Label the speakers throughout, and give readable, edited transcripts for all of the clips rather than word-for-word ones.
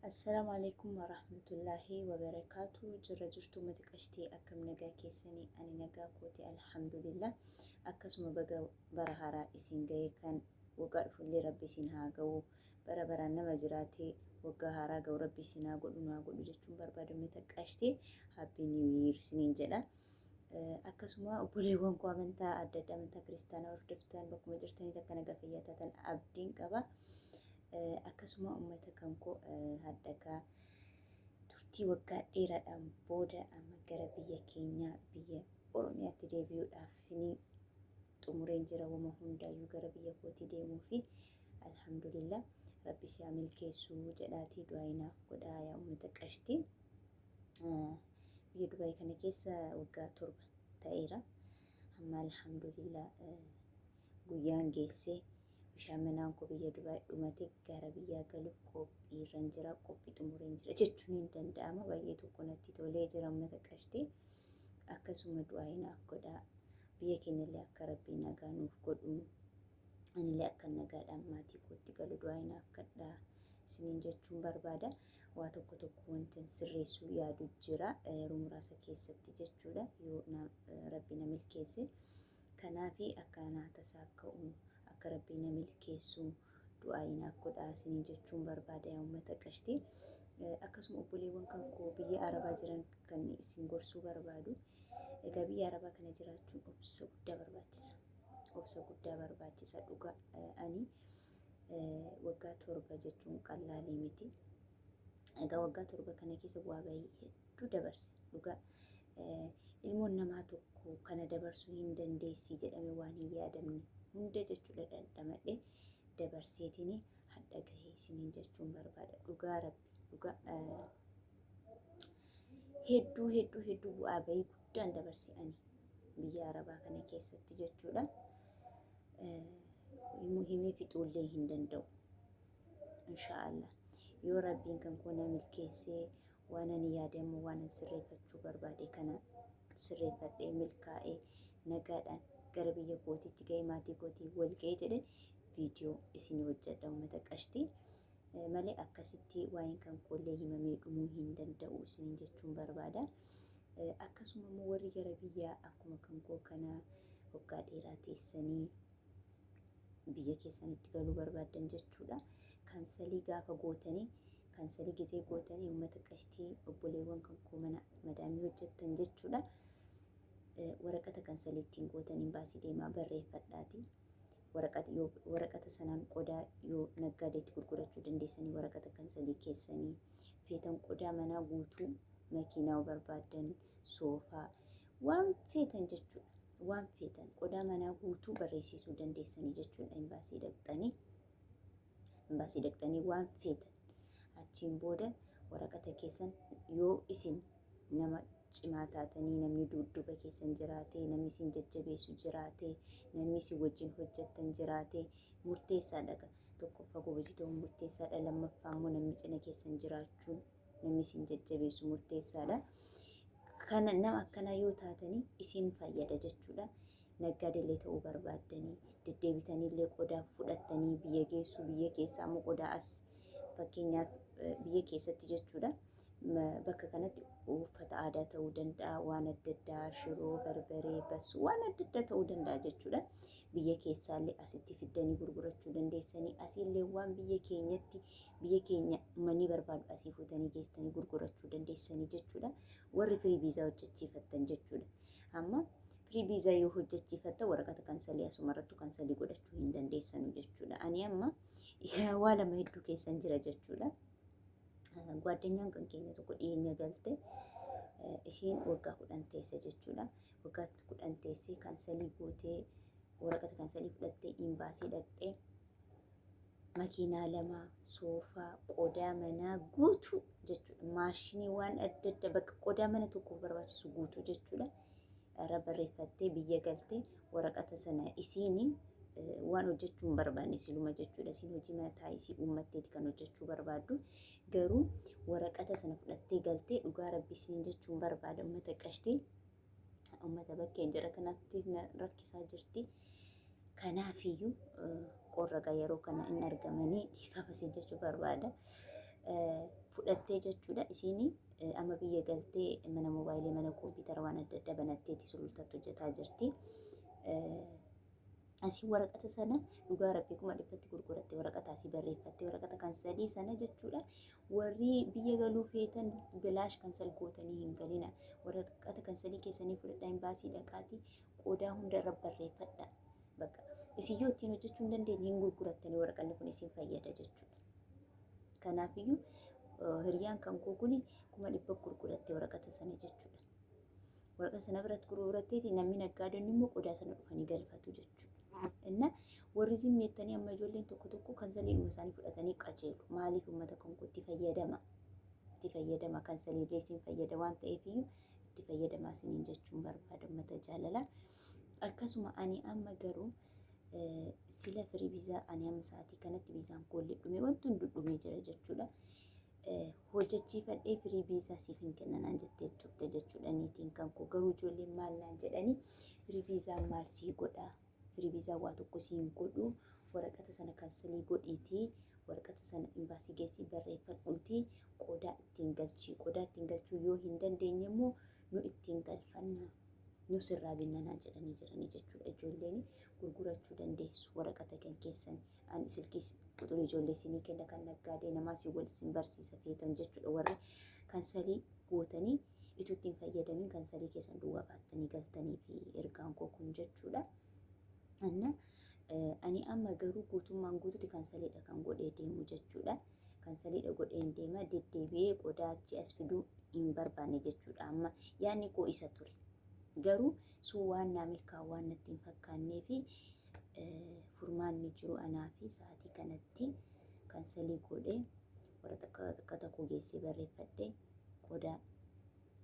Speaker 1: Assalamu alaikum warahmatullahi wabarakatuh. Jirra jirtu mata qashtii akkam nagaa keessanii ani nagaa kooti alhamdulillah. Akkasuma bara haaraa isin ga'e kan waggaa dhufullee rabbi isin haa ga'u. Bara baraan nama jiraatee waggaa haaraa ga'u rabbi isin haa godhu jechuun barbaada mata qashtii happy new year isiniin jedha. Akkasuma obboleewwan koo amantaa adda addaa amantaa kiristaanaa hordoftan bakkuma jirtanitti akka nagaa fayyaa taatan abdiin qaba. Akkasuma uummata kan koo haddakaa turtii waggaa dheeraadhaan booda amma gara biyya keenyaa biyya Oromiyaatti deebi'uudhaaf ni xumureen jira wama hundaayyuu gara biyya kootii deemuu fi alhamdulillah rabbi si haa milkeessu jedhaatii du'aayinaaf godhaa yaa uummata qashtii. Biyya Dubaay kana keessa waggaa 7 ta'eera. Amma alhamdulillah guyyaan geessee bishaan manaan koo biyya Dubaay dhumate gara biyyaa galuuf qophii irra jira, qophii xumureen jira jechuun hin danda'ama. Baay'ee tokko natti tolee jira uummata qashtii. Akkasuma du'aayinaaf godhaa biyya keenyallee akka rabbii nagaa nuuf godhu anillee akka nagaadhaan maatii kootti galu du'aayinaaf kadhaa isiniin jechuun barbaada. Waa tokko wanti sirreessuu yaadu jira yeroo muraasa keessatti jechuudha yoo rabbi na milkeesse. Kanaafi akka naatasaa ka'u akka rabbi na milkeessu du'aayinaaf godhaa isiniin jechuun barbaada yaa uummata qashtii. Akkasuma obboleewwan kan koo biyya Arabaa jiran kan isin gorsuu barbaadu. Egaa biyya Arabaa kana jiraachuun obsa guddaa barbaachisa. Obsa guddaa barbaachisa dhugaa ani waggaa 7 jechuun qal'aalee miti. Egaa waggaa 7 kana keessa bu'aa bahii hedduu dabarse dhugaa ilmoon namaa tokko kana dabarsuu hin dandeessi jedhame waan hin yaadamne hunda jechuudha dandhamadhe dabarseetini hadha gahee isiniin jechuun barbaada. Dhugaa rabbi dhugaa hedduu bu'aa bahii guddaan dabarse ani biyya Arabaa kana keessatti jechuudha. Himee fixuullee hin danda'u inshaallah yoo rabbiin kan koo na milkeessee waan ani yaadamu waan ani sirreeffachuu barbaade kana sirreeffadhee milkaa'ee nagaadhaan gara biyya kootiitti ga'ee maatii kootii wal ga'ee jedhe viidiyoo isin hojjedha uummata qashtii malee akkasitti waa'een kan koollee himamee dhumuu hin danda'u isiniin jechuun barbaada. Akkasuma immoo warri gara biyyaa akkuma kan koo kana waggaa dheeraa teessanii biyya keessanitti galuu barbaadan jechuudha. Kansalii gaafa gootanii kansalii gizee gootanii uummata qashtii obboleewwan kan koo mana madaamii hojjettan jechuudha. Waraqata kansalii ittiin gootaniin baasii deemaa barreeffadhaati. Waraqata sanaan qodaa yoo naggaadeetti gurgurachuu dandeessanii waraqata kansalii keessanii feetan qodaa manaa guutuu makiinaa barbaadan soofaa waan feetan jechuudha. Waan feetan qodaa manaa guutuu barreessisuu dandeessanii jechuudha. Imbaasii dhaqxanii waan feetan achiin booda waraqata keessan yoo isin nama cimaa taatanii namni dudduuba keessan jiraatee namni isin jajjabeessu jiraatee namni isin wajjin hojjettan jiraatee murteessaadha. Tokkoffaa goobasii ta'uun murteessaadha. Lammaffaa immoo namni cina keessan jiraachuun namni isin jajjabeessu murteessaadha. Kana nama akkanaa yoo taatanii isin fayyada jechuudha. Naggaadeellee ta'uu barbaaddanii deddeebitaniillee qodaa fudhattanii biyya geessu biyya keessaa immoo qodaa as fakkeenyaaf biyya keessatti jechuudha. Bakka kanatti uffata aadaa ta'uu danda'a waan adda addaa shiroo barbaree basu waan adda addaa ta'uu danda'a jechuudha. Biyya keessaallee asitti fiddanii gurgurachuu dandeessanii asiillee waan biyya keenyatti biyya keenya manni barbaadu asii fuutanii geessanii gurgurachuu dandeessanii jechuudha. Warri firii viizaa hojjechiifattan jechuudha. Amma firii viizaa yoo hojjechiifatta waraqata kansalii asumarrattu kansalii godhachuu hin dandeessanu jechuudha. Ani amma waa lama hedduu keessan jira jechuudha. Gwaddanyaan kan keenya tokko dhiyeenya galte isheen waggaa 10 teesse jechuudha. Waggaa 10 teessee kansalii gootee waraqata kansalii fudhattee imbaasii dhaqxee makiinaa 2 soofaa qodaa manaa guutuu jechuudha. Maashinii waan adda addaa bakka qodaa mana tokkoof barbaachisu guutuu jechuudha. Irra barreeffattee biyya galtee waraqata sana isiin waan hojjechuu hin barbaanne siluma jechuudha. Isin hojii mataa isii uummatteeti kan hojjechuu barbaaddu. Garuu waraqata sana fudhattee galtee dhugaa rabbi isin jechuun barbaada uummata qashtii. Uummata bakkeen jira kanaatti rakkisaa jirti. Kanaafiyyuu qorra yeroo kana hin argamanii dhiifama isin jechuu barbaada. fudhattee jechuudha isiin amma biyya galtee mana moobaayilii mana kompiitara waan adda addaa banatteeti sulultaatti hojjetaa jirti. Asii waraqata sana dhugaa rabbii 100tti gurguratte waraqata asii barreeffatte waraqata kansalii sana jechuudha. Warri biyya galuu feetan bilaash kansal gootanii hin galina. Waraqata kansalii keessanii fudhadhaa imbaasii dhaqaatii qodaa hundarra barreeffadha. Bakka isin yoo ittiin hojjechuu hin dandeenye hin gurgurattanii waraqanni kun isin fayyada jechuudha. Kanaafiyyuu hiriyaan kan koo kuni 100 gurguratte waraqata sana jechuudha. Waraqata sana biratti gurguratteeti namni naggaadonni immoo qodaa sana dhufanii galfatu jechuudha. Inna warri zimmeettanii amma ijoolleen tokko kansaliidhuma isaanii fudhatanii qajeelu. Maaliif uummata kan itti fayyadama kansaliillee isin fayyada waan ta'eefiyyuu itti fayyadamaa isiniin jechuun barbaada uummata jaalala. Akkasuma ani amma garuu sila firii viizaa ani amma sa'aatii kanatti viizaan koollee dhume wanti hundi dhumee jira jechuudha. Hojjechiifadhee firii viizaa siif hin kennanaan jettee turte jechuudha niitiin kan koo garuu ijoolleen maal naan jedhanii firii viizaa maal sii godhaa? Firii viizaa waa tokko siin godhu waraqata sana kansalii godhiitii waraqata sana imbaasii geessii barreeffadhuutii qodaa ittiin galchii qodaa ittiin galchuu yoo hin dandeenye immoo nu ittiin galfanna nu sirraa binnanaa jedhanii jiranii jechuudha. Ijoolleen gurgurachuu dandeessu waraqata kan keessan ani silkis quxurii ijoollee isinii kenna kan naggaadee namaa si wal isin barsiisa feetan jechuudha. Warri kansalii gootanii itoo ittiin fayyadamin kansalii keessan duwwaa baattanii galtanii fi ergaan koo kun jechuudha. Ani amma garuu guutummaan guutuutti kansaliidha kan godhee deemu jechuudha. Kansaliidha godheen deema deddeebi'ee qodaa achi as fiduu hin barbaanne jechuudha. Amma yaadni koo isa ture. Garuu sun waan naa milkaa'u waan natti hin fakkaannee fi furmaanni jiru anaa fi sa'aatii kanatti kansalii godhee waraqata koo geessee barreeffadhee qodaa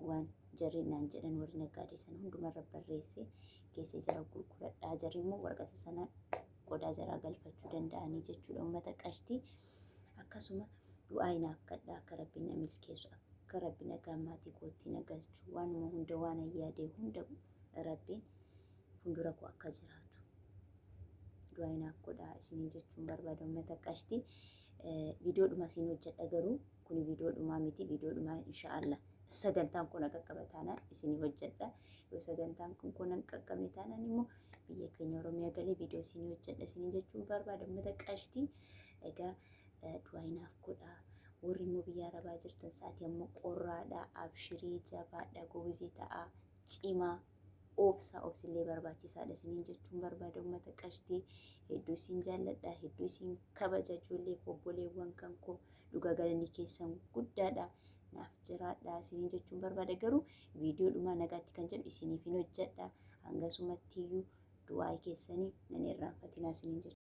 Speaker 1: waan jarri naan jedhan warri naggaadee sana hundumarra barreessee keessee jara gurguradhaa. Jarri immoo waraqata sana qodaa jaraa galfachuu danda'anii jechuudha uummata qashtii. Akkasuma du'aa inaaf kadhaa akka rabbiin na milkeessu akka rabbiin nagaa maatii kootti na galchu waanuma hunda waan ayyaadee hunda rabbiin fuuldura koo akka jiraatu du'aa inaaf godhaa isiniin jechuun barbaada uummata qashtii. Viidiyoodhuma isin hojjedha garuu kun viidiyoodhumaa miti viidiyoodhumaa inshaallah. Sagantaan kun akka qabataanaan isinii hojjedha. Yoo sagantaan kun hin qaqqabne taanaan immoo biyya keenya Oromiyaa galee viidiyoo isinii hojjedha isiniin jechuun barbaada uummata qashtii. Egaa du'aa inaaf godhaa. Warri immoo biyya Arabaa jirtan sa'aatii amma qorraadhaa abshirii jabaadhaa goozii ta'aa cimaa obsillee barbaachisaadha isiniin jechuun barbaada uummata qashtii. Hedduu isin jaalladha hedduu isin kabaja ijoollee obboleewwan kan koo dhugaa galanni keessan guddaadha. Naaf jiraadhaa isiniin jechuun barbaada garuu viidiyoodhuma nagaatti kan jedhu isiniif hin hojjedha. Hangasumatti iyyuu du'aa keessanii nan irraanfatinaa isiniin jechuudha.